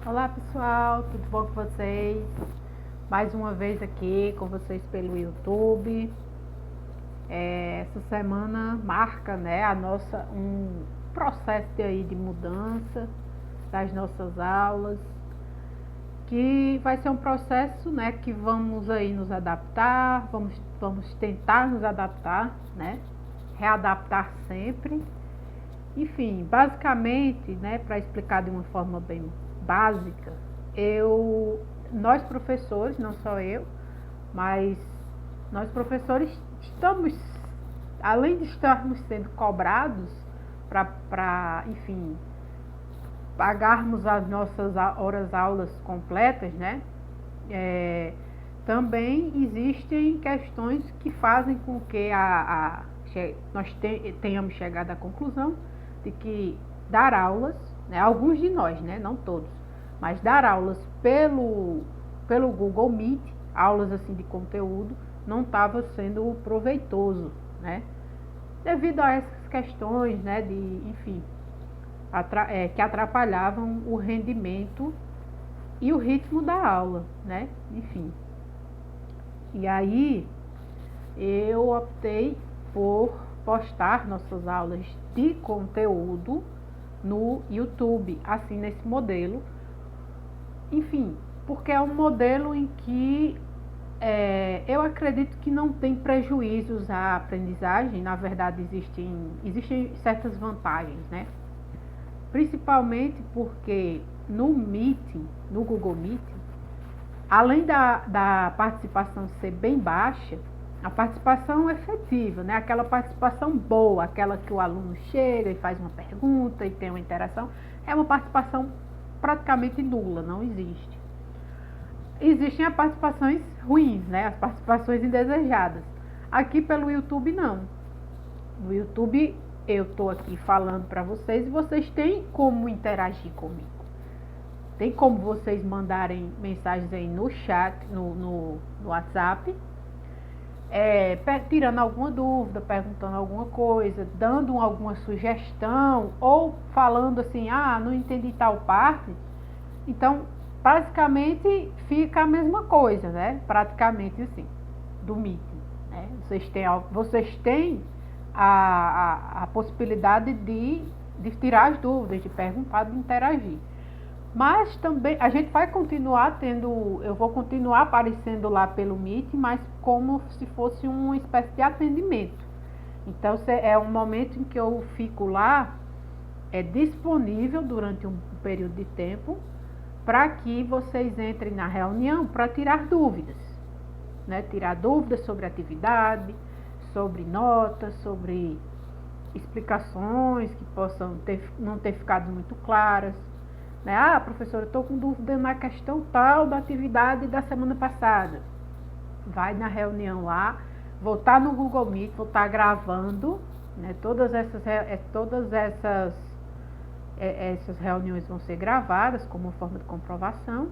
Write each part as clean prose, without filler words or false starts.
Olá pessoal, tudo bom com vocês? Mais uma vez aqui com vocês pelo YouTube. Essa semana marca, né, a nossa um processo de mudança das nossas aulas, que vai ser um processo, né, que vamos aí nos adaptar, vamos tentar nos adaptar, né, readaptar sempre. Enfim, basicamente, né, para explicar de uma forma bem básica, nós professores, não só eu, mas nós professores estamos, além de estarmos sendo cobrados enfim, pagarmos as nossas horas aulas completas, né? É, também existem questões que fazem com que nós tenhamos chegado à conclusão de que dar aulas, né, alguns de nós, né, não todos, mas dar aulas pelo Google Meet, aulas assim de conteúdo, não estava sendo proveitoso, né, devido a essas questões, né, enfim, que atrapalhavam o rendimento e o ritmo da aula, né, enfim. E aí eu optei por postar nossas aulas de conteúdo no YouTube, assim nesse modelo. Enfim, porque é um modelo em que eu acredito que não tem prejuízos à aprendizagem. Na verdade, existem certas vantagens, né? Principalmente porque no Meeting, no Google Meeting, além da participação ser bem baixa, a participação efetiva, né? Aquela participação boa, aquela que o aluno chega e faz uma pergunta e tem uma interação, é uma participação praticamente nula, não existe. Existem as participações ruins, né? As participações indesejadas. Aqui pelo YouTube não. No YouTube eu estou aqui falando para vocês e vocês têm como interagir comigo. Tem como vocês mandarem mensagens aí no chat, no WhatsApp, tirando alguma dúvida, perguntando alguma coisa, dando alguma sugestão ou falando assim, não entendi tal parte. Então, basicamente fica a mesma coisa, né? Praticamente assim, do Meeting, né? Vocês têm a possibilidade de tirar as dúvidas, de perguntar, de interagir. Mas também a gente vai continuar eu vou continuar aparecendo lá pelo Meet, mas como se fosse uma espécie de atendimento. Então é um momento em que eu fico lá, disponível durante um período de tempo, para que vocês entrem na reunião para tirar dúvidas, né? Tirar dúvidas sobre atividade, sobre notas, sobre explicações que possam não ter ficado muito claras. Né? Professora, eu estou com dúvida na questão tal da atividade da semana passada. Vai na reunião lá, vou estar no Google Meet, vou estar gravando, né? Todas essas reuniões vão ser gravadas como forma de comprovação.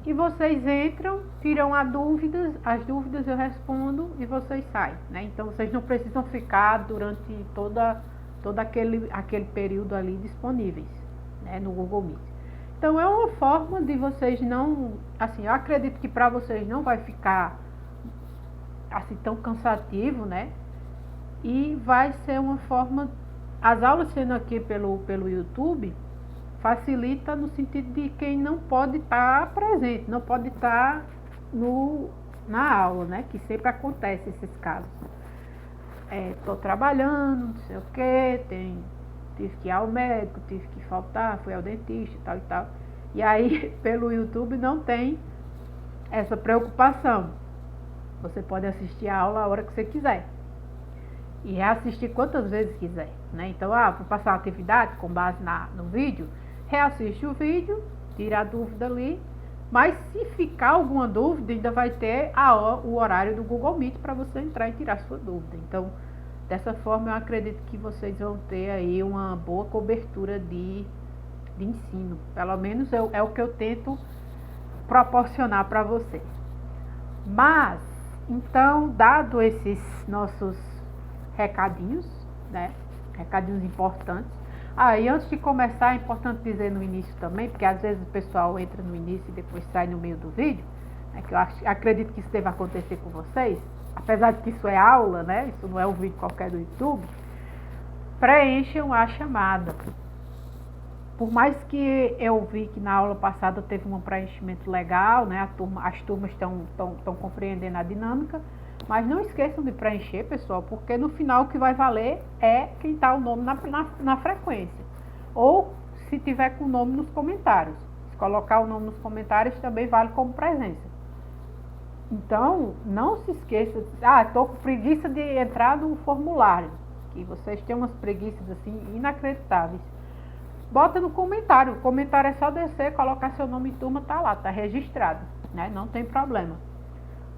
E vocês entram, tiram as dúvidas eu respondo e vocês saem. Né? Então vocês não precisam ficar durante todo aquele período ali disponíveis, né, no Google Meet. Então é uma forma de vocês não, assim, eu acredito que para vocês não vai ficar assim tão cansativo, né? E vai ser uma forma, as aulas sendo aqui pelo YouTube, facilita no sentido de quem não pode estar presente, não pode estar na aula, né? Que sempre acontece esses casos. Estou trabalhando, não sei o que, tive que ir ao médico, tive que faltar, fui ao dentista e tal e tal. E aí, pelo YouTube não tem essa preocupação. Você pode assistir a aula a hora que você quiser. E reassistir quantas vezes quiser. Né? Então, vou passar a atividade com base no vídeo, reassiste o vídeo, tira a dúvida ali. Mas se ficar alguma dúvida, ainda vai ter o horário do Google Meet para você entrar e tirar sua dúvida. Então, dessa forma, eu acredito que vocês vão ter aí uma boa cobertura de ensino. Pelo menos é o que eu tento proporcionar para vocês. Mas, então, dado esses nossos recadinhos, né? Recadinhos importantes, E antes de começar, é importante dizer no início também, porque às vezes o pessoal entra no início e depois sai no meio do vídeo, né, que eu acredito que isso deva acontecer com vocês, apesar de que isso é aula, né, isso não é um vídeo qualquer do YouTube, preencham a chamada. Por mais que eu vi que na aula passada teve um preenchimento legal, né, as turmas estão compreendendo a dinâmica, mas não esqueçam de preencher, pessoal, porque no final o que vai valer é quem está o nome na frequência. Ou se tiver com o nome nos comentários. Se colocar o nome nos comentários também vale como presença. Então, não se esqueça, estou com preguiça de entrar no formulário, que vocês têm umas preguiças assim inacreditáveis. Bota no comentário, o comentário é só descer, colocar seu nome e turma, tá lá, tá registrado, né? Não tem problema.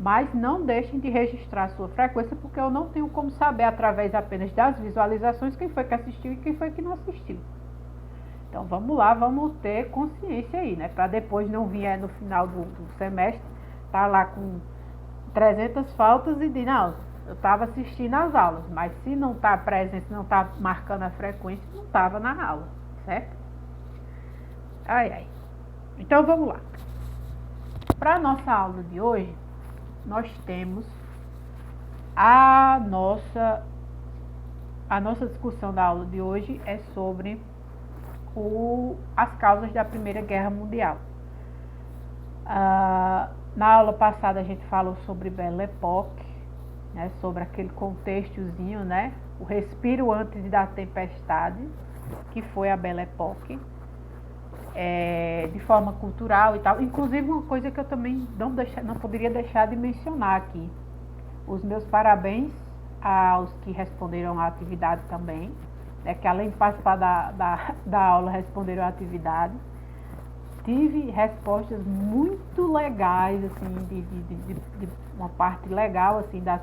Mas não deixem de registrar a sua frequência, porque eu não tenho como saber através apenas das visualizações quem foi que assistiu e quem foi que não assistiu. Então vamos lá, vamos ter consciência aí, né? Para depois não vir no final do semestre, tá lá com 300 faltas e dizer, não, eu estava assistindo às aulas, mas se não está presente, se não está marcando a frequência, não estava na aula, certo? Então vamos lá. Para a nossa aula de hoje, nós temos a nossa discussão da aula de hoje é sobre as causas da Primeira Guerra Mundial. Na aula passada a gente falou sobre Belle Époque, né, sobre aquele contextozinho, né, o respiro antes da tempestade, que foi a Belle Époque. De forma cultural e tal. Inclusive uma coisa que eu também não poderia deixar de mencionar aqui. Os meus parabéns aos que responderam à atividade também, né, que além de participar da aula responderam à atividade. Tive respostas muito legais, assim, de uma parte legal assim, das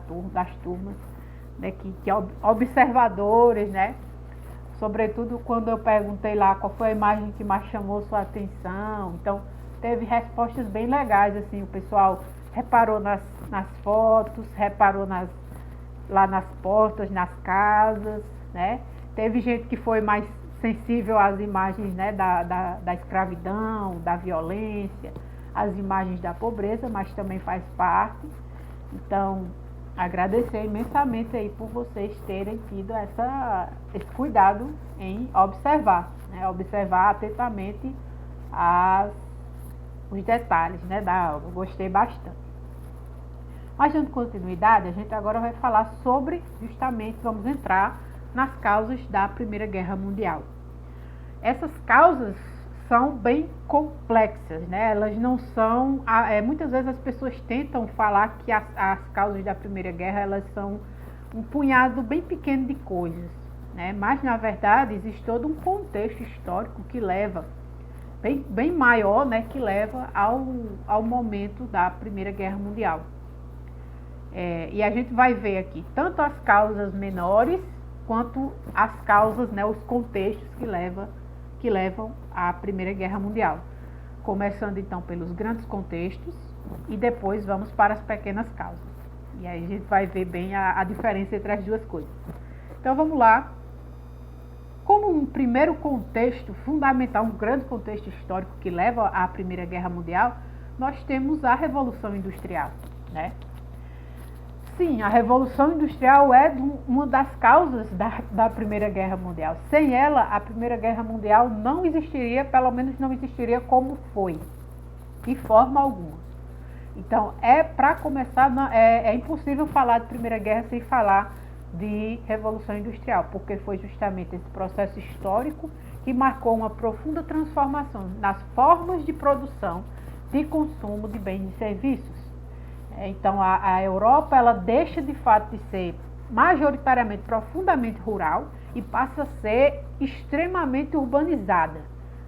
turmas, né, que observadores, né? Sobretudo quando eu perguntei lá qual foi a imagem que mais chamou sua atenção. Então, teve respostas bem legais, assim, o pessoal reparou nas fotos, reparou lá nas portas, nas casas, né? Teve gente que foi mais sensível às imagens, né, da escravidão, da violência, as imagens da pobreza, mas também faz parte. Então, agradecer imensamente aí por vocês terem tido esse cuidado em observar, né? Observar atentamente os detalhes, né, da aula. Eu gostei bastante. Mas dando continuidade, a gente agora vai falar justamente, vamos entrar nas causas da Primeira Guerra Mundial. Essas causas são bem complexas, né? Elas não são... muitas vezes as pessoas tentam falar que as causas da Primeira Guerra, elas são um punhado bem pequeno de coisas, né? Mas, na verdade, existe todo um contexto histórico que leva, bem maior, né? Que leva ao momento da Primeira Guerra Mundial. E a gente vai ver aqui tanto as causas menores, quanto as causas, né? Os contextos que levam à Primeira Guerra Mundial. Começando então pelos grandes contextos e depois vamos para as pequenas causas. E aí a gente vai ver bem a diferença entre as duas coisas. Então vamos lá. Como um primeiro contexto fundamental, um grande contexto histórico que leva à Primeira Guerra Mundial, nós temos a Revolução Industrial, né? Sim, a Revolução Industrial é uma das causas da Primeira Guerra Mundial. Sem ela, a Primeira Guerra Mundial não existiria, pelo menos não existiria como foi, de forma alguma. Então, para começar, é impossível falar de Primeira Guerra sem falar de Revolução Industrial, porque foi justamente esse processo histórico que marcou uma profunda transformação nas formas de produção, de consumo de bens e serviços. Então, a Europa, ela deixa de fato de ser majoritariamente, profundamente rural e passa a ser extremamente urbanizada,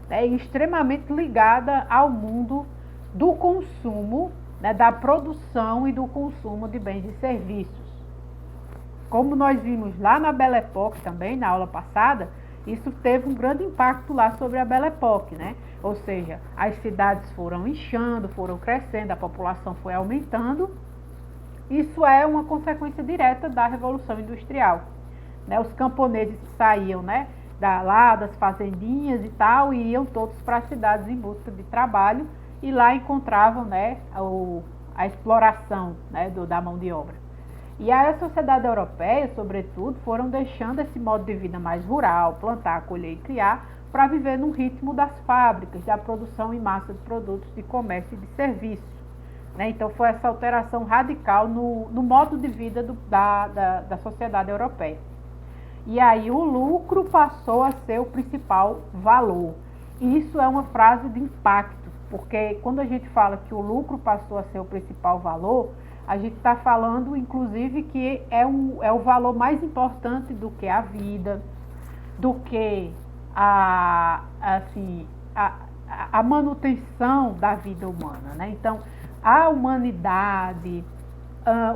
né, e extremamente ligada ao mundo do consumo, né, da produção e do consumo de bens e serviços. Como nós vimos lá na Belle Époque também, na aula passada, isso teve um grande impacto lá sobre a Belle Époque, né? Ou seja, as cidades foram inchando, foram crescendo, a população foi aumentando. Isso é uma consequência direta da Revolução Industrial, né? Os camponeses que saíam, né, lá das fazendinhas e tal, e iam todos para as cidades em busca de trabalho, e lá encontravam, né, a exploração, né, da mão de obra. E aí a sociedade europeia, sobretudo, foram deixando esse modo de vida mais rural, plantar, colher e criar, para viver no ritmo das fábricas, da produção em massa de produtos de comércio e de serviços. Né? Então foi essa alteração radical no modo de vida da sociedade europeia. E aí o lucro passou a ser o principal valor. E isso é uma frase de impacto, porque quando a gente fala que o lucro passou a ser o principal valor, a gente está falando, inclusive, que é o valor mais importante do que a vida, do que a manutenção da vida humana. Né? Então, a humanidade,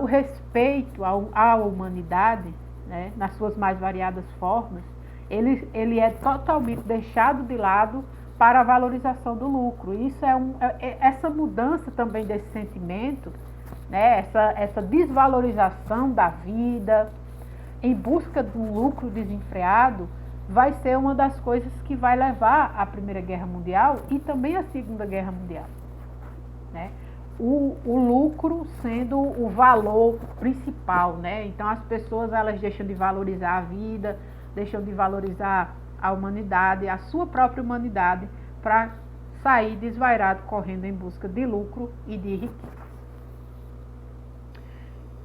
o respeito à humanidade, né, nas suas mais variadas formas, ele é totalmente deixado de lado para a valorização do lucro. Isso essa mudança também desse sentimento, né, essa desvalorização da vida em busca de um lucro desenfreado, vai ser uma das coisas que vai levar à Primeira Guerra Mundial e também à Segunda Guerra Mundial. Né? O lucro sendo o valor principal, né? Então as pessoas elas deixam de valorizar a vida, deixam de valorizar a humanidade, a sua própria humanidade, para sair desvairado correndo em busca de lucro e de riqueza.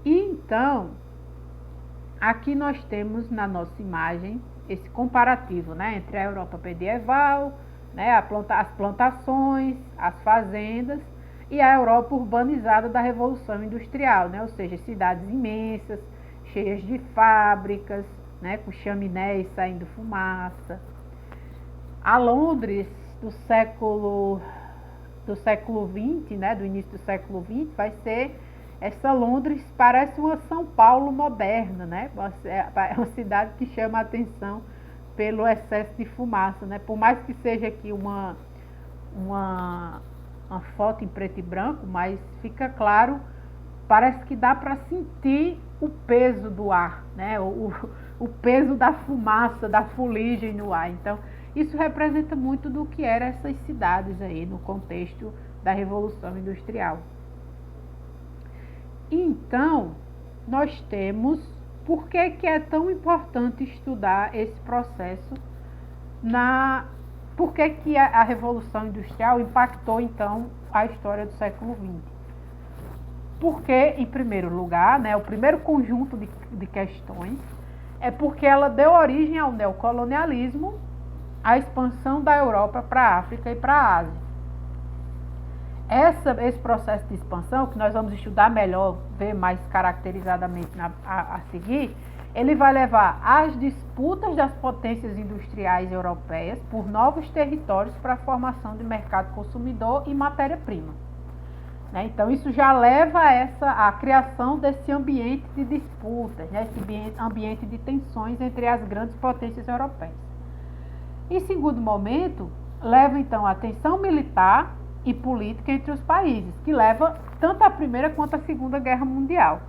E então, aqui nós temos na nossa imagem esse comparativo, né, entre a Europa medieval, né, as plantações, as fazendas, e a Europa urbanizada da Revolução Industrial, né? Ou seja, cidades imensas, cheias de fábricas, né? Com chaminés saindo fumaça. A Londres do século XX, né? Do início do século XX, vai ser essa Londres, parece uma São Paulo moderna, né? É uma cidade que chama a atenção pelo excesso de fumaça, né? Por mais que seja aqui uma foto em preto e branco, mas fica claro, parece que dá para sentir o peso do ar, né? O peso da fumaça, da fuligem no ar. Então, isso representa muito do que eram essas cidades aí no contexto da Revolução Industrial. Então, nós temos, por que é tão importante estudar esse processo por que a Revolução Industrial impactou, então, a história do século XX? Porque, em primeiro lugar, né, o primeiro conjunto de questões é porque ela deu origem ao neocolonialismo, à expansão da Europa para a África e para a Ásia. Esse processo de expansão, que nós vamos estudar melhor, ver mais caracterizadamente a seguir, ele vai levar às disputas das potências industriais europeias por novos territórios para a formação de mercado consumidor e matéria-prima. Né? Então, isso já leva a criação desse ambiente de disputas, né? Esse ambiente de tensões entre as grandes potências europeias. Em segundo momento, leva, então, a tensão militar e política entre os países, que leva tanto à Primeira quanto à Segunda Guerra Mundial.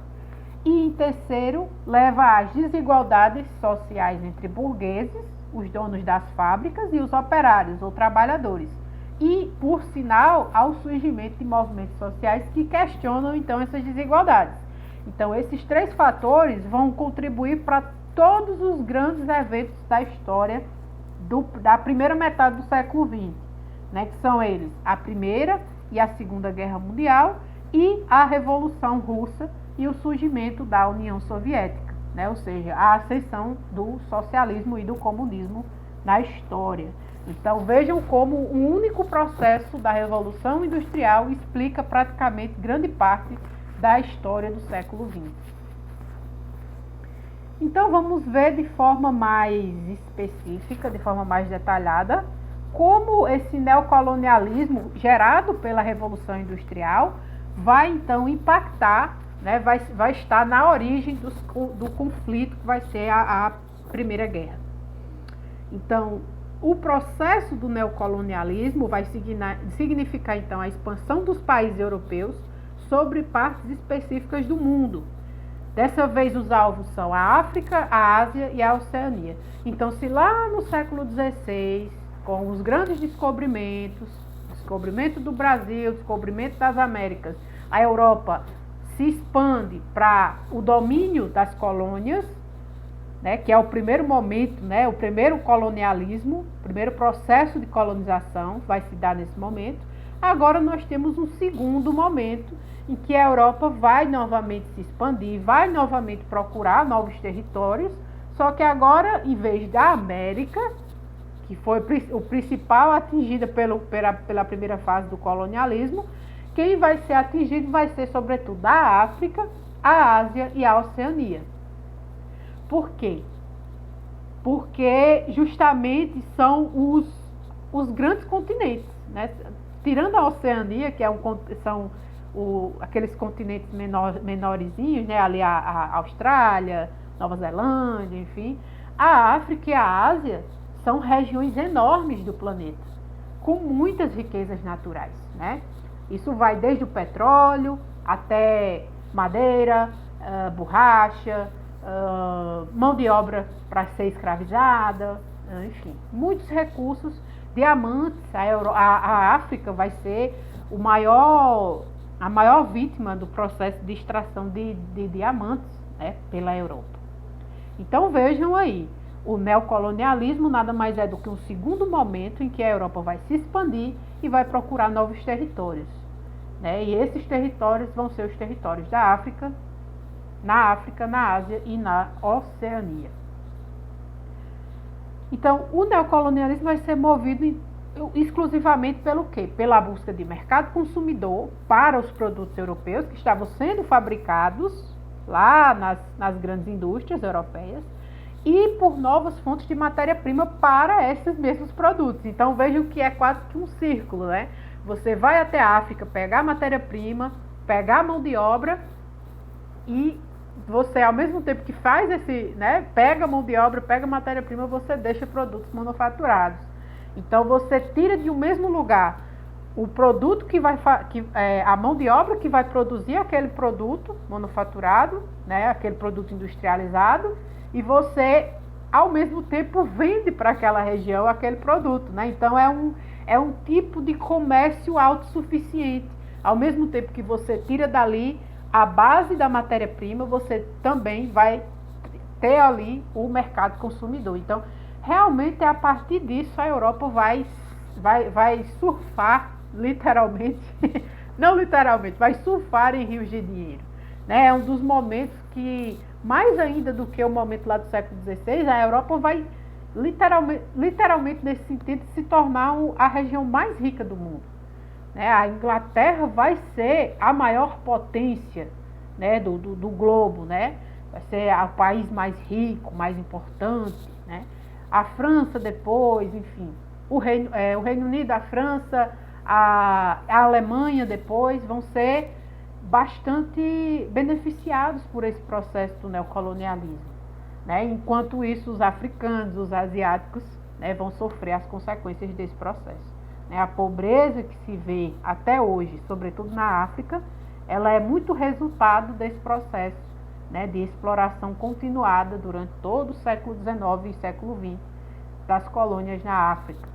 E, em terceiro, leva às desigualdades sociais entre burgueses, os donos das fábricas, e os operários ou trabalhadores. E, por sinal, ao surgimento de movimentos sociais que questionam, então, essas desigualdades. Então, esses três fatores vão contribuir para todos os grandes eventos da história da primeira metade do século XX, né, que são eles a Primeira e a Segunda Guerra Mundial e a Revolução Russa e o surgimento da União Soviética, né, ou seja, a ascensão do socialismo e do comunismo na história. Então vejam como um único processo da Revolução Industrial explica praticamente grande parte da história do século XX. Então vamos ver de forma mais específica, de forma mais detalhada, como esse neocolonialismo gerado pela Revolução Industrial vai então impactar, né, vai estar na origem do conflito que vai ser a Primeira Guerra. Então, o processo do neocolonialismo vai significar então a expansão dos países europeus sobre partes específicas do mundo, Dessa vez os alvos são a África, a Ásia e a Oceania. Então, se lá no século XVI, com os grandes descobrimentos, descobrimento do Brasil, descobrimento das Américas, a Europa se expande para o domínio das colônias, né, que é o primeiro momento, né, o primeiro colonialismo, o primeiro processo de colonização vai se dar nesse momento. Agora nós temos um segundo momento em que a Europa vai novamente se expandir, vai novamente procurar novos territórios, só que agora, em vez da América, que foi o principal atingido pela primeira fase do colonialismo, quem vai ser atingido vai ser sobretudo a África, a Ásia e a Oceania. Por quê? Porque justamente são os grandes continentes, né? Tirando a Oceania, que são aqueles continentes menorzinhos, né? Ali a Austrália, Nova Zelândia, enfim. A África e a Ásia são regiões enormes do planeta, com muitas riquezas naturais, né? Isso vai desde o petróleo até madeira, borracha, mão de obra para ser escravizada, enfim, muitos recursos, diamantes. A África vai ser a maior vítima do processo de extração de diamantes, né, pela Europa. Então vejam aí, o neocolonialismo nada mais é do que um segundo momento em que a Europa vai se expandir e vai procurar novos territórios, né? E esses territórios vão ser os territórios da África, na Ásia e na Oceania. Então, o neocolonialismo vai ser movido exclusivamente pelo quê? Pela busca de mercado consumidor para os produtos europeus que estavam sendo fabricados lá nas grandes indústrias europeias e por novas fontes de matéria-prima para esses mesmos produtos. Então, vejam que é quase que um círculo, né? Você vai até a África pegar matéria-prima, pegar mão de obra e você, ao mesmo tempo que faz né, pega mão de obra, pega matéria-prima, você deixa produtos manufaturados. Então, você tira de um mesmo lugar o produto a mão de obra que vai produzir aquele produto manufaturado, né, aquele produto industrializado, e você, ao mesmo tempo, vende para aquela região aquele produto, né? Então, é um tipo de comércio autossuficiente. Ao mesmo tempo que você tira dali a base da matéria-prima, você também vai ter ali o mercado consumidor. Então, realmente, a partir disso, a Europa vai surfar, literalmente, não literalmente, vai surfar em rios de dinheiro, né? É um dos momentos que, mais ainda do que o momento lá do século XVI, a Europa vai, literalmente nesse sentido, se tornar a região mais rica do mundo. A Inglaterra vai ser a maior potência, né, do globo, né? Vai ser o país mais rico, mais importante, né? A França depois, enfim, o Reino Unido, a França, a Alemanha depois vão ser bastante beneficiados por esse processo do neocolonialismo, né? Enquanto isso, os africanos, os asiáticos, né, vão sofrer as consequências desse processo. A pobreza que se vê até hoje, sobretudo na África, ela é muito resultado desse processo, né, de exploração continuada durante todo o século XIX e século XX das colônias na África.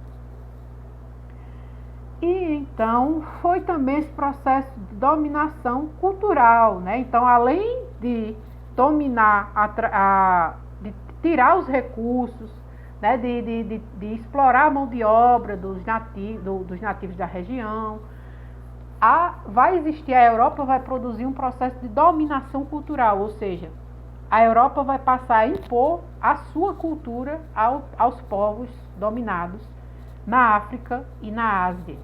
E então foi também esse processo de dominação cultural, né? Então, além de dominar, de tirar os recursos, né, de explorar a mão de obra dos nativos da região, a Europa vai produzir um processo de dominação cultural, ou seja, a Europa vai passar a impor a sua cultura aos povos dominados na África e na Ásia.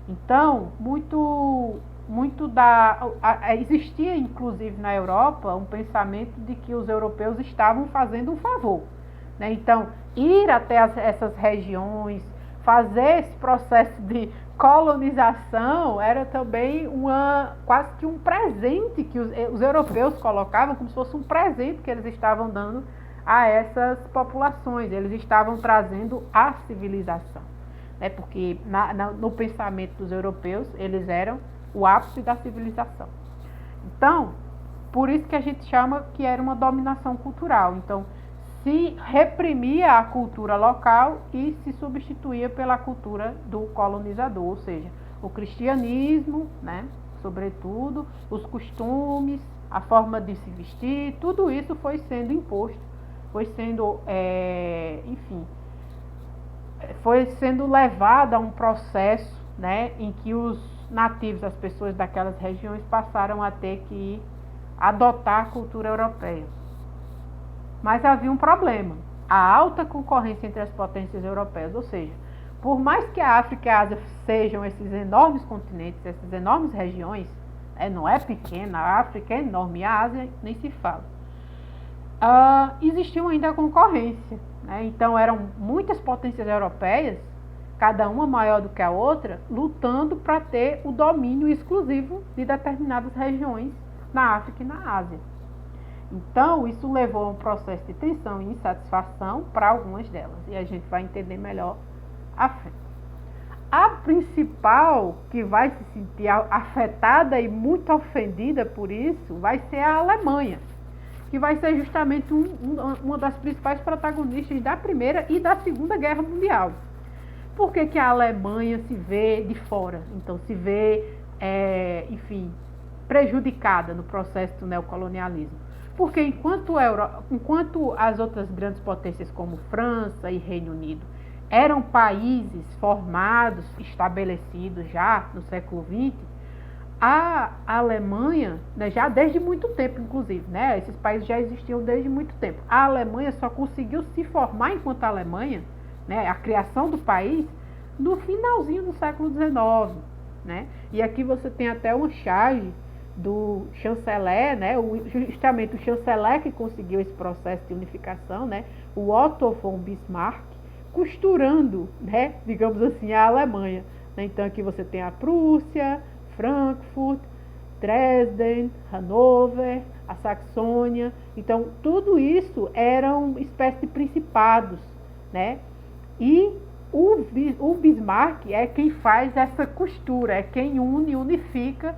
Então, existia inclusive na Europa um pensamento de que os europeus estavam fazendo um favor, né? Então, ir até essas regiões, fazer esse processo de colonização era também quase que um presente que os europeus colocavam, como se fosse um presente que eles estavam dando a essas populações. Eles estavam trazendo a civilização, né? Porque no pensamento dos europeus, eles eram o ápice da civilização. Então, Por isso que a gente chama que era uma dominação cultural. Então, se reprimia a cultura local e se substituía pela cultura do colonizador, ou seja, o cristianismo, né, sobretudo, os costumes, a forma de se vestir, tudo isso foi sendo imposto, foi sendo, enfim, foi sendo levado a um processo, né, em que os nativos, as pessoas daquelas regiões, passaram a ter que adotar a cultura europeia. Mas havia um problema, a alta concorrência entre as potências europeias, ou seja, por mais que a África e a Ásia sejam esses enormes continentes, essas enormes regiões, não é pequena, a África é enorme, a Ásia nem se fala, existia ainda a concorrência, né? Então eram muitas potências europeias, cada uma maior do que a outra, lutando para ter o domínio exclusivo de determinadas regiões na África e na Ásia. Então, isso levou a um processo de tensão e insatisfação para algumas delas, e a gente vai entender melhor à frente. A principal que vai se sentir afetada e muito ofendida por isso vai ser a Alemanha, que vai ser justamente uma das principais protagonistas da Primeira e da Segunda Guerra Mundial. Por que a Alemanha se vê de fora? Então, se vê, enfim, prejudicada no processo do neocolonialismo. Porque enquanto as outras grandes potências como França e Reino Unido eram países formados, estabelecidos já no século XX, a Alemanha, né, já desde muito tempo, inclusive, né, esses países já existiam desde muito tempo. A Alemanha só conseguiu se formar enquanto Alemanha, né, a criação do país, no finalzinho do século XIX. Né? E aqui você tem até uma charge do chanceler, né, justamente o chanceler que conseguiu esse processo de unificação, né, o Otto von Bismarck, costurando, né, digamos assim, a Alemanha. Né? Então aqui você tem a Prússia, Frankfurt, Dresden, Hanover, a Saxônia. Então tudo isso eram espécies de principados, né? E o Bismarck é quem faz essa costura, é quem unifica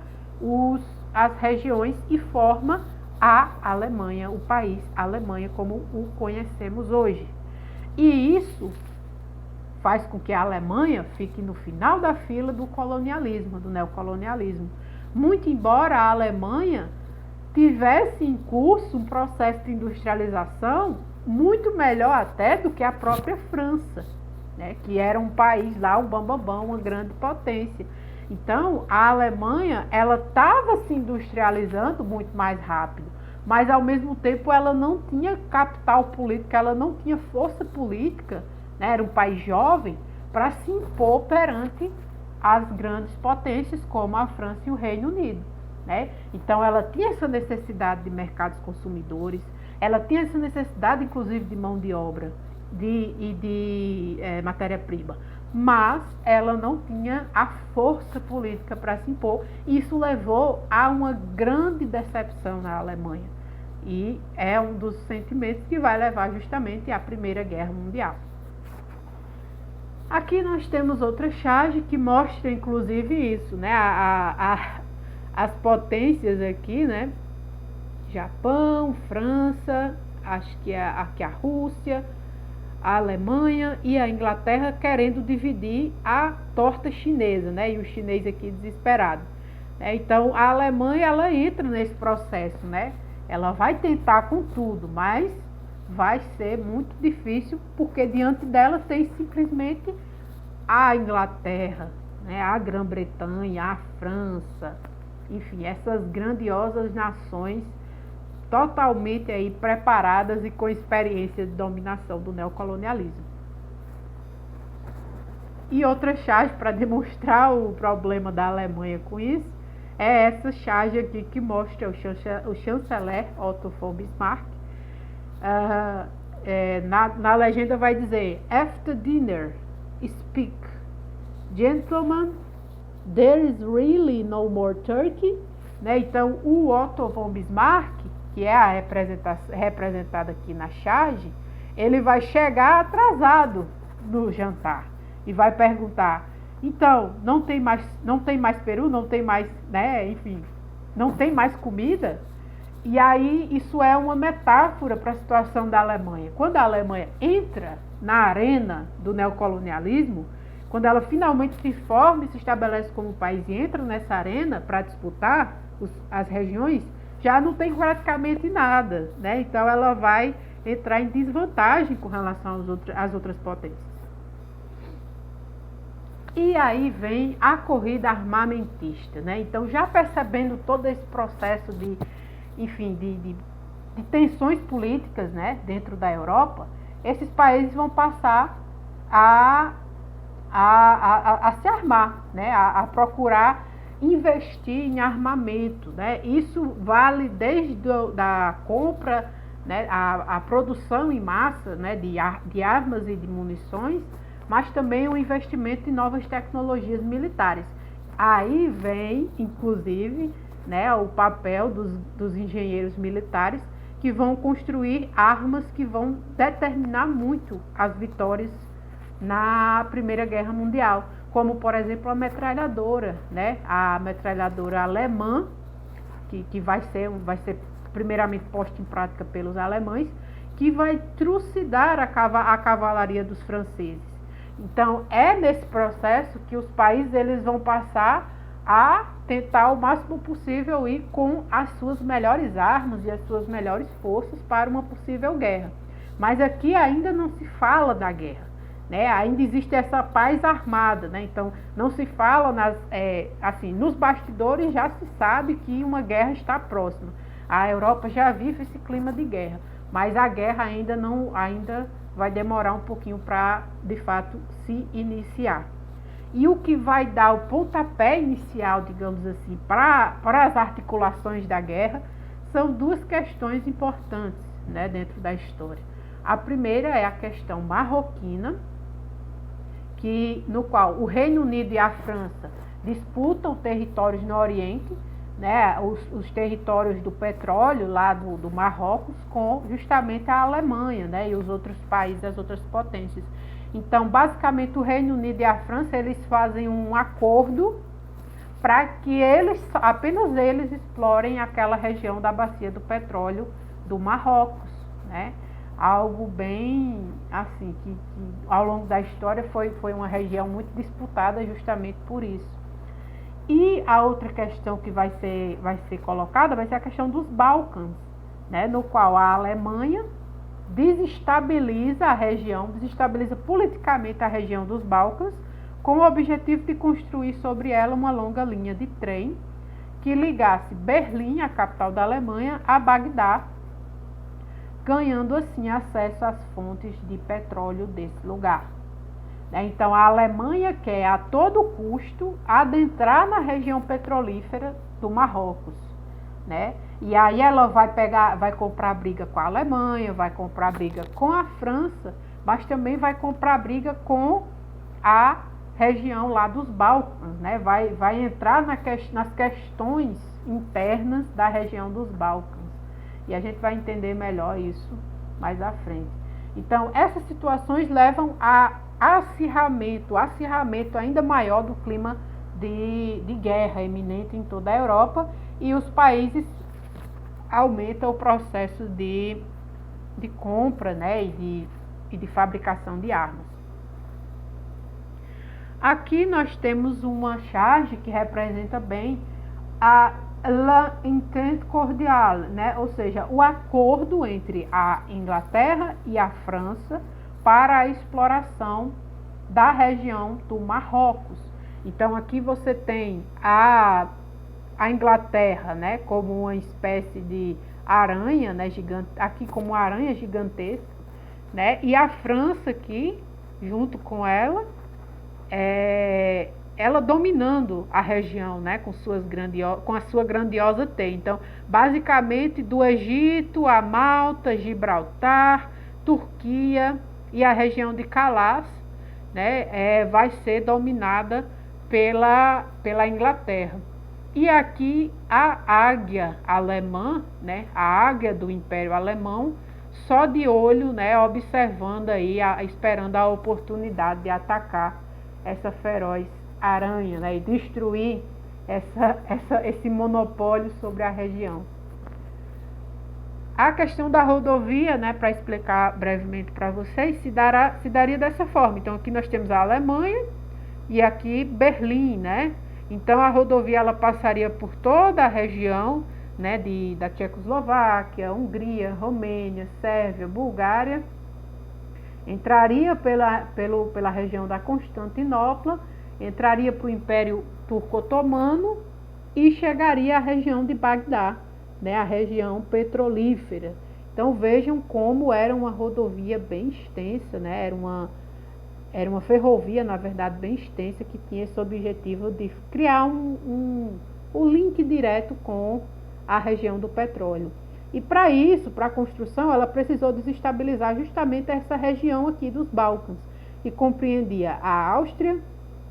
as regiões e forma a Alemanha, o país Alemanha como o conhecemos hoje. E isso faz com que a Alemanha fique no final da fila do colonialismo, do neocolonialismo. Muito embora a Alemanha tivesse em curso um processo de industrialização muito melhor até do que a própria França, né, que era um país lá, um bambambam, uma grande potência. Então, a Alemanha, ela estava se industrializando muito mais rápido, mas ao mesmo tempo ela não tinha capital político, ela não tinha força política, né, era um país jovem, para se impor perante as grandes potências como a França e o Reino Unido. Né? Então, ela tinha essa necessidade de mercados consumidores, ela tinha essa necessidade, inclusive, de mão de obra e de matéria-prima, mas ela não tinha a força política para se impor. Isso levou a uma grande decepção na Alemanha e é um dos sentimentos que vai levar justamente à Primeira Guerra Mundial. Aqui nós temos outra charge que mostra inclusive isso, né? As potências aqui, né? Japão, França, acho que aqui a Rússia, a Alemanha e a Inglaterra querendo dividir a torta chinesa, né? E o chinês aqui desesperado. Então a Alemanha, ela entra nesse processo, né? Ela vai tentar com tudo, mas vai ser muito difícil porque diante dela tem simplesmente a Inglaterra, né? A Grã-Bretanha, a França, enfim, essas grandiosas nações totalmente aí preparadas e com experiência de dominação do neocolonialismo. E outra charge para demonstrar o problema da Alemanha com isso é essa charge aqui que mostra o chanceler Otto von Bismarck. Na legenda vai dizer: After dinner, speak. Gentlemen, there is really no more turkey. Né? Então, o Otto von Bismarck, que é representado aqui na charge, ele vai chegar atrasado no jantar e vai perguntar: então, não tem mais peru, não tem mais, né, enfim, não tem mais comida? E aí isso é uma metáfora para a situação da Alemanha. Quando a Alemanha entra na arena do neocolonialismo, quando ela finalmente se forma e se estabelece como país e entra nessa arena para disputar as regiões, já não tem praticamente nada, né? Então ela vai entrar em desvantagem com relação às outras potências. E aí vem a corrida armamentista, né? Então, já percebendo todo esse processo de tensões políticas, né, dentro da Europa, esses países vão passar a se armar, né, a procurar investir em armamento, né? Isso vale desde da compra, né, a produção em massa, né, de armas e de munições, mas também o investimento em novas tecnologias militares. Aí vem, inclusive, né, o papel dos engenheiros militares, que vão construir armas que vão determinar muito as vitórias na Primeira Guerra Mundial, como, por exemplo, a metralhadora, né, a metralhadora alemã, que vai ser primeiramente posta em prática pelos alemães, que vai trucidar a cavalaria dos franceses. Então, é nesse processo que os países eles vão passar a tentar o máximo possível ir com as suas melhores armas e as suas melhores forças para uma possível guerra. Mas aqui ainda não se fala da guerra, né? Ainda existe essa paz armada, né? Então, não se fala nos bastidores já se sabe que uma guerra está próxima. A Europa já vive esse clima de guerra, mas a guerra ainda vai demorar um pouquinho para, de fato, se iniciar. E o que vai dar o pontapé inicial, digamos assim, para as articulações da guerra, são duas questões importantes, né, dentro da história. A primeira é a questão marroquina, no qual o Reino Unido e a França disputam territórios no Oriente, né, os territórios do petróleo lá do Marrocos com justamente a Alemanha, né, e os outros países, as outras potências. Então, basicamente, o Reino Unido e a França eles fazem um acordo para que apenas eles explorem aquela região da bacia do petróleo do Marrocos, né? Algo bem assim que ao longo da história foi uma região muito disputada justamente por isso. E a outra questão que vai ser colocada vai ser a questão dos Balcãs, né, no qual a Alemanha desestabiliza politicamente a região dos Balcãs, com o objetivo de construir sobre ela uma longa linha de trem que ligasse Berlim, a capital da Alemanha, a Bagdá, ganhando assim acesso às fontes de petróleo desse lugar. Então, a Alemanha quer a todo custo adentrar na região petrolífera do Marrocos, né? E aí ela vai comprar briga com a Alemanha, vai comprar briga com a França, mas também vai comprar briga com a região lá dos Balcãs, né? Vai entrar nas questões internas da região dos Balcãs. E a gente vai entender melhor isso mais à frente. Então, essas situações levam a acirramento ainda maior do clima de guerra iminente em toda a Europa, e os países aumentam o processo de compra, né, e de fabricação de armas. Aqui nós temos uma charge que representa bem a l'entente cordiale, né, ou seja, o acordo entre a Inglaterra e a França para a exploração da região do Marrocos. Então aqui você tem a Inglaterra, né, como uma espécie de aranha, né, gigante, aqui como uma aranha gigantesca, né, e a França aqui junto com ela, ela dominando a região, né, com a sua grandiosa teia. Então, basicamente do Egito a Malta, Gibraltar, Turquia e a região de Calas, né, vai ser dominada pela Inglaterra. E aqui a águia alemã, né, a águia do Império Alemão, só de olho, né, observando aí, esperando a oportunidade de atacar essa feroz aranha, né, e destruir esse monopólio sobre a região. A questão da rodovia, né, para explicar brevemente para vocês, se daria dessa forma. Então aqui nós temos a Alemanha e aqui Berlim, né? Então a rodovia ela passaria por toda a região, né, da Tchecoslováquia, Hungria, Romênia, Sérvia, Bulgária, entraria pela região da Constantinopla, entraria para o Império Turco-Otomano e chegaria à região de Bagdá, né, a região petrolífera. Então vejam como era uma rodovia bem extensa, né, era uma ferrovia, na verdade, bem extensa, que tinha esse objetivo de criar um link direto com a região do petróleo. E para isso, para a construção, ela precisou desestabilizar justamente essa região aqui dos Balcãs, que compreendia a Áustria,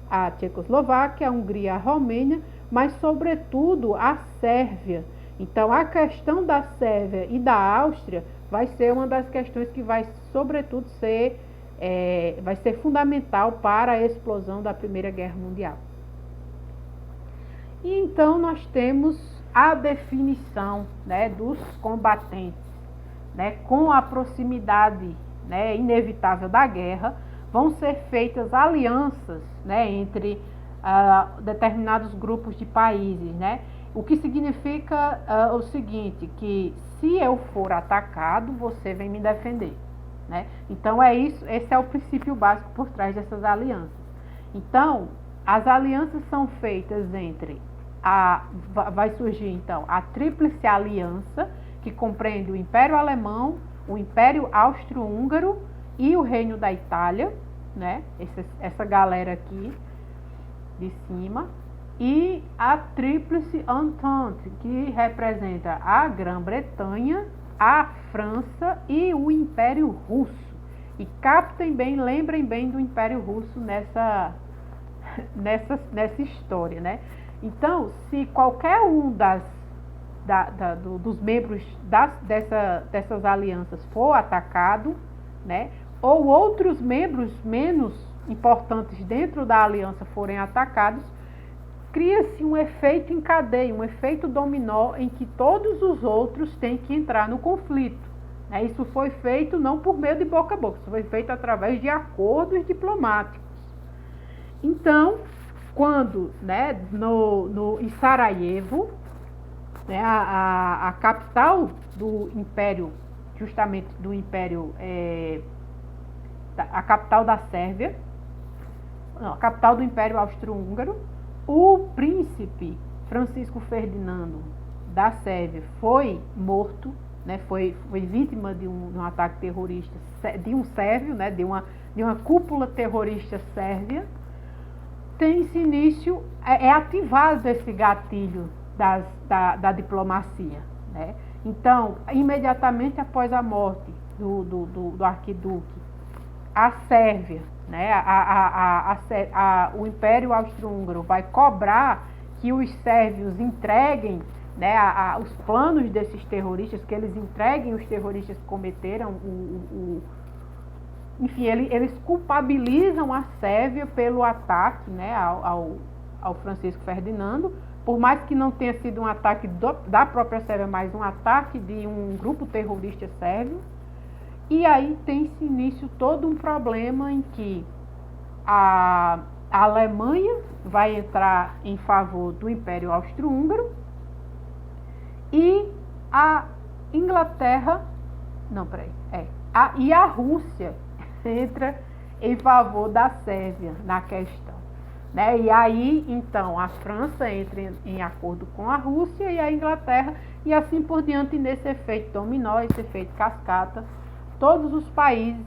a Tchecoslováquia, a Hungria, a Romênia, mas sobretudo a Sérvia. Então a questão da Sérvia e da Áustria vai ser uma das questões que vai sobretudo vai ser fundamental para a explosão da Primeira Guerra Mundial. E então nós temos a definição, né, dos combatentes, né, com a proximidade, né, inevitável da guerra, vão ser feitas alianças, né, entre determinados grupos de países, né, o que significa o seguinte, que se eu for atacado, você vem me defender, né? Então é isso, esse é o princípio básico por trás dessas alianças. Então, as alianças são feitas entre vai surgir então a Tríplice Aliança, que compreende o Império Alemão, o Império Austro-Húngaro e o Reino da Itália, né? Essa galera aqui de cima, e a Tríplice Entente, que representa a Grã-Bretanha, a França e o Império Russo. E captem bem, lembrem bem do Império Russo nessa história, né? Então, se qualquer um dos membros dessas alianças for atacado, né, ou outros membros menos importantes dentro da aliança forem atacados, cria-se um efeito em cadeia, um efeito dominó em que todos os outros têm que entrar no conflito. Isso foi feito não por meio de boca a boca, isso foi feito através de acordos diplomáticos. Então, quando, né, em Sarajevo, né, a capital do Império, justamente do Império, a capital da Sérvia, a capital do Império Austro-Húngaro, o príncipe Francisco Ferdinando da Sérvia foi morto, né, foi vítima de um ataque terrorista de um sérvio, né, de uma cúpula terrorista sérvia. Tem-se início, ativado esse gatilho da diplomacia, né? Então, imediatamente após a morte do arquiduque, a Sérvia, né, o Império Austro-Húngaro vai cobrar que os sérvios entreguem, né, os planos desses terroristas, que eles entreguem os terroristas que cometeram enfim, eles culpabilizam a Sérvia pelo ataque, né, ao Francisco Ferdinando, por mais que não tenha sido um ataque da própria Sérvia, mas um ataque de um grupo terrorista sérvio. E aí tem-se início todo um problema em que a Alemanha vai entrar em favor do Império Austro-Húngaro e a Inglaterra, e a Rússia entra em favor da Sérvia na questão, né? E aí, então, a França entra em acordo com a Rússia e a Inglaterra, e assim por diante, nesse efeito dominó, esse efeito cascata, todos os países,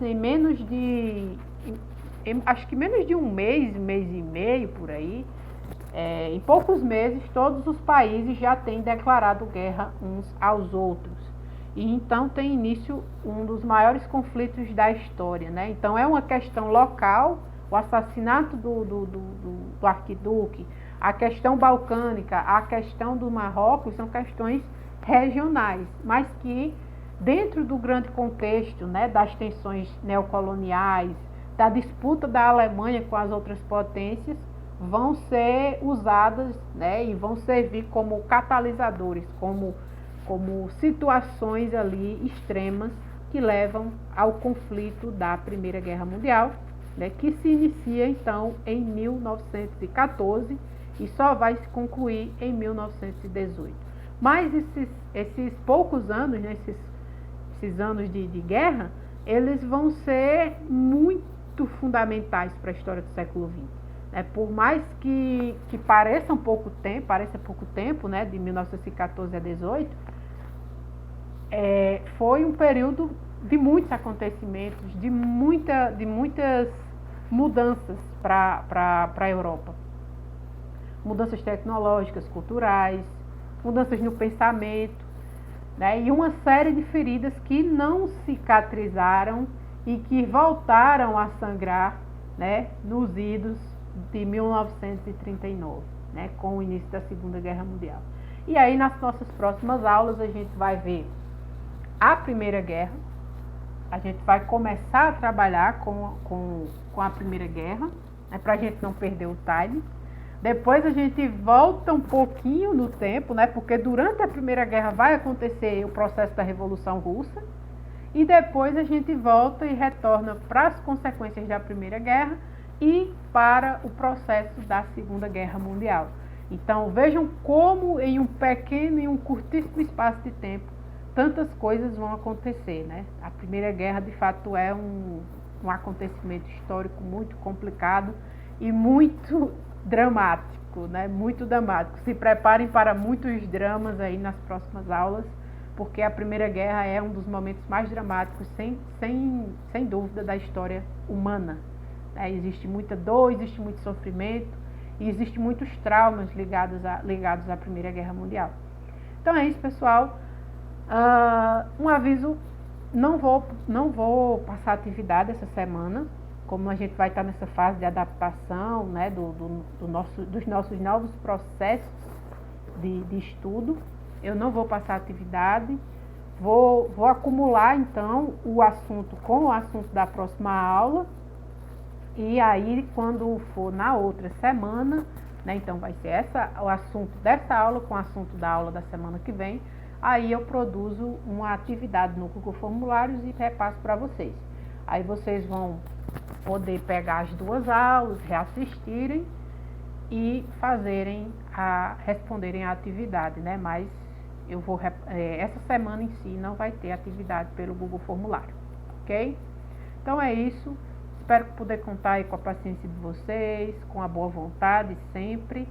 acho que menos de um mês e meio por aí, em poucos meses, todos os países já têm declarado guerra uns aos outros. E então tem início um dos maiores conflitos da história, né? Então é uma questão local, o assassinato do arquiduque, a questão balcânica, a questão do Marrocos são questões regionais, mas que dentro do grande contexto, né, das tensões neocoloniais, da disputa da Alemanha com as outras potências, vão ser usadas, né, e vão servir como catalisadores, como como situações ali extremas que levam ao conflito da Primeira Guerra Mundial, né, que se inicia então em 1914 e só vai se concluir em 1918. Mas esses poucos anos, né, esses anos de guerra, eles vão ser muito fundamentais para a história do século XX. Por mais que pareça pouco tempo, né, de 1914 a 18, foi um período de muitos acontecimentos, de muitas mudanças para a Europa. Mudanças tecnológicas, culturais, mudanças no pensamento, né, e uma série de feridas que não cicatrizaram e que voltaram a sangrar, né, nos idos de 1939, né, com o início da Segunda Guerra Mundial. E aí, nas nossas próximas aulas, a gente vai ver a Primeira Guerra, a gente vai começar a trabalhar com a Primeira Guerra, né, para a gente não perder o time. Depois a gente volta um pouquinho no tempo, né, porque durante a Primeira Guerra vai acontecer o processo da Revolução Russa, e depois a gente volta e retorna para as consequências da Primeira Guerra e para o processo da Segunda Guerra Mundial. Então vejam como em um pequeno e um curtíssimo espaço de tempo tantas coisas vão acontecer, né? A Primeira Guerra de fato é um acontecimento histórico muito complicado e muito dramático, né? Muito dramático. Se preparem para muitos dramas aí nas próximas aulas, porque a Primeira Guerra é um dos momentos mais dramáticos, sem dúvida, da história humana. Existe muita dor, existe muito sofrimento e existe muitos traumas ligados à Primeira Guerra Mundial. Então é isso, pessoal. Um aviso, não vou passar atividade essa semana, como a gente vai estar nessa fase de adaptação, né, dos nossos novos processos de estudo. Eu não vou passar atividade, vou acumular então o assunto com o assunto da próxima aula, e aí quando for na outra semana, né, então vai ser o assunto dessa aula com o assunto da aula da semana que vem, aí eu produzo uma atividade no Google Formulários e repasso para vocês. Aí vocês vão poder pegar as duas aulas, reassistirem e responderem a atividade, né? Mas essa semana em si não vai ter atividade pelo Google Formulário, ok? Então é isso. Espero poder contar aí com a paciência de vocês, com a boa vontade sempre,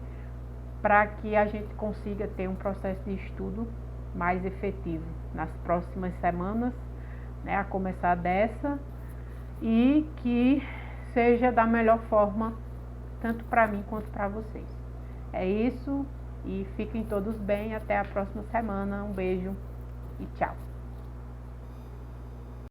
para que a gente consiga ter um processo de estudo mais efetivo nas próximas semanas, né, a começar dessa, e que seja da melhor forma, tanto para mim quanto para vocês. É isso, e fiquem todos bem, até a próxima semana, um beijo e tchau!